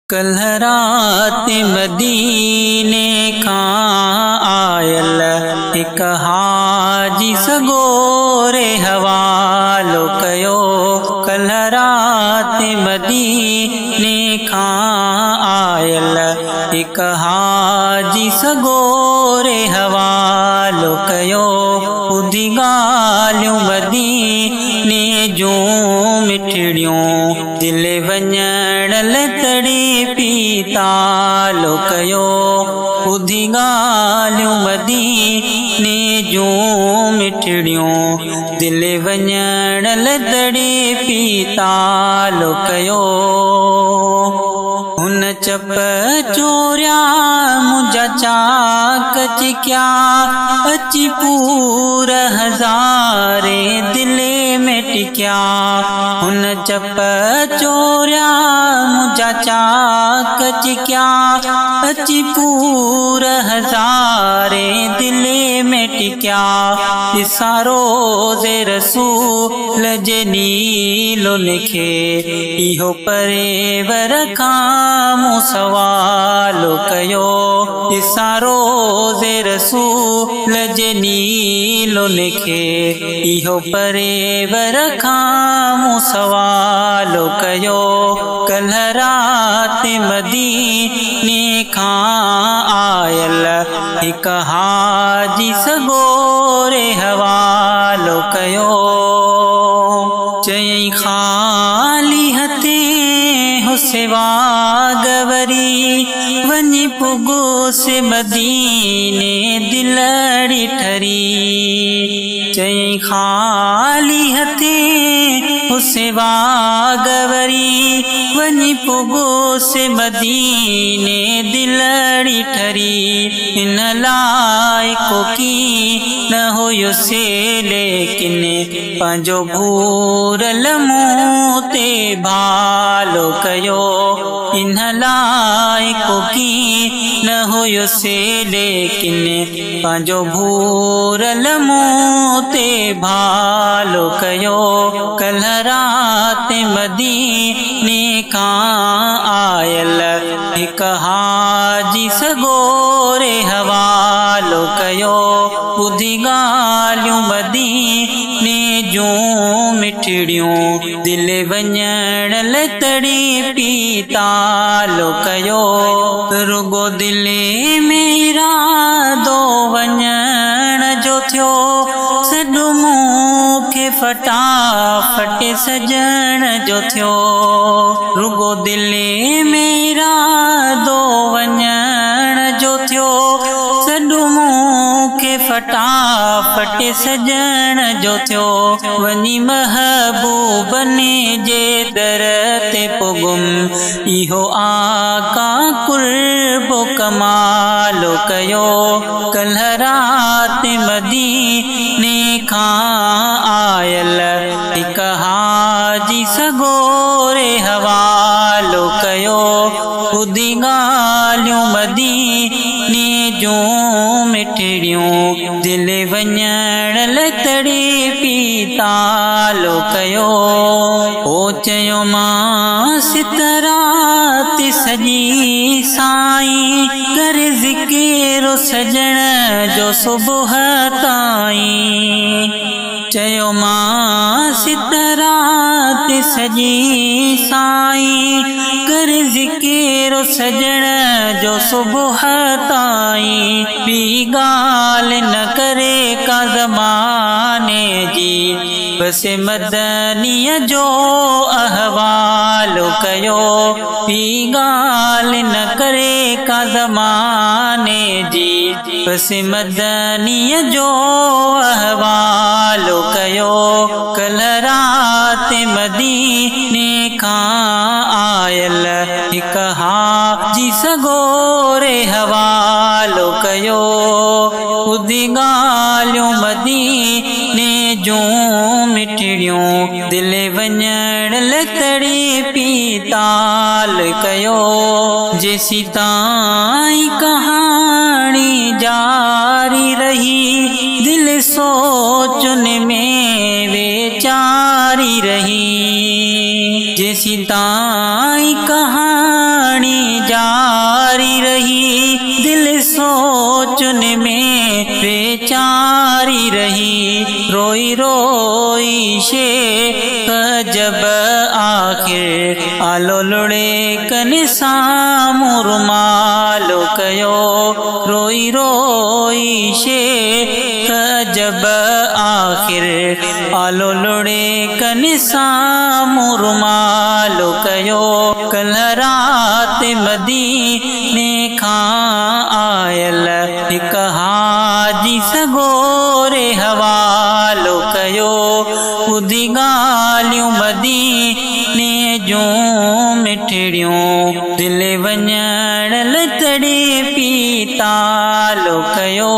कल रात मदीने खां आयल एक हाजी सगोरे हवालो कयो। कल रात मदीने खां आयल एक हाजी सगोरे हवालो कयो। ॿुधी ॻाल्हियूं मदीने जूं मिठड़ियूं दिल वञण लतड़ी पीतालो कयो। ॿुधी ॻाल्हियूं मदीने जूं मिठड़ियूं दिल वञण लतड़ी पीतालो कयो। हुन चप चोरिया मुंहिंजा चाक चिकिया अची पूर हज़ारे दिले में टिकिया। हुन चप चोरिया मुंहिंजा चाक चिकिया अची पूर हज़ारे दिले में टिकिया। ॾिसां रोज़े रसूल जे नीलो लिखे इहो परेवर खां मूं सवालो कयो। ॾिसां रोज़े रसूल जे नीलो लिखे इहो परेवर खां मूं सवालो कयो। कल रात मदीने खां आयल हिक हाजी सगोरे हवालो कयो। चयईं ख़ाली हथे हुसेवा गवरी वञी पुगोसे मदीने दिलड़ी ठरी। चयईं ख़ाली हथे हुसेवा गवरी वञी पुगोसे मदीने दिलड़ी ठरी। इन लाइ कोकी न हुयुसे लेकिन पंहिंजो भूरल मुंहुं ते भालो कयो। इन लाइ कोकी न हुयुसे लेकिन पंहिंजो भूरल मुंहुं ते भालो कयो। कल रात मदीने खां आयल हिक हाजी सगोरे हवालो कयो। ॿुधी ॻाल्हियूं मदीने जूं मिठड़ियूं दिल वञण लतड़ी पीतालो कयो। रुगो दिले में इरादो वञण जो थियो सॾो मूंखे फटाफट सजण जो थियो। रुगो दिले में इरादो वञण जो थियो सॾो मूंखे फटाफट सजण जो थियो। वञी महबूबने जे दर ते पुगुम इहो आका कुर्बो कमालो कयो। कल रात मदीने खां आयल हिक हाजी सगोरे हवालो कयो। ॿुधी ॻाल्हियूं मदीने जूं मिठड़ियूं दिल वञण लतड़ी पीतालो कयो। ओ चयो मां सितरात सॼी साईं कर ज़िकिर सजण जो सुबुह ताईं। चयो मां सितरात सॼी साईं कर ज़िकिर सजण जो सुबुह ताईं। ॿी ॻाल्हि न करे का ज़माने जी बसि मदनीअ जो अहवालो कयो। ॿी ॻाल्हि न करे का ज़माने जी बसि मदनीअ जो अहवालो कयो। कल रात मदीने खां आयल हिक हाजी सगोरे हवालो कयो। ॿुधी ॻाल्हियूं मदीने जूं मिठड़ियूं दिल वञण लतड़ी पीताल कयो। जेसी ताईं कहाणी जारी रही दिल सोचुन में बेचारी रही। जेसी ताईं कहानी आलो लुड़े कनि साम्हूं रुमालो कयो रोई रोई शेख अजब आखिर आलो लुड़े कनि साम्हूं रुमालो कयो कल्ह रात मदीने खां आयल हिक हाजी सगोरे हवालो कयो ॿुधी ॻाल्हियूं मदीने जूं मिठड़ियूं दिलि वञण लतड़ी पी तालो कयो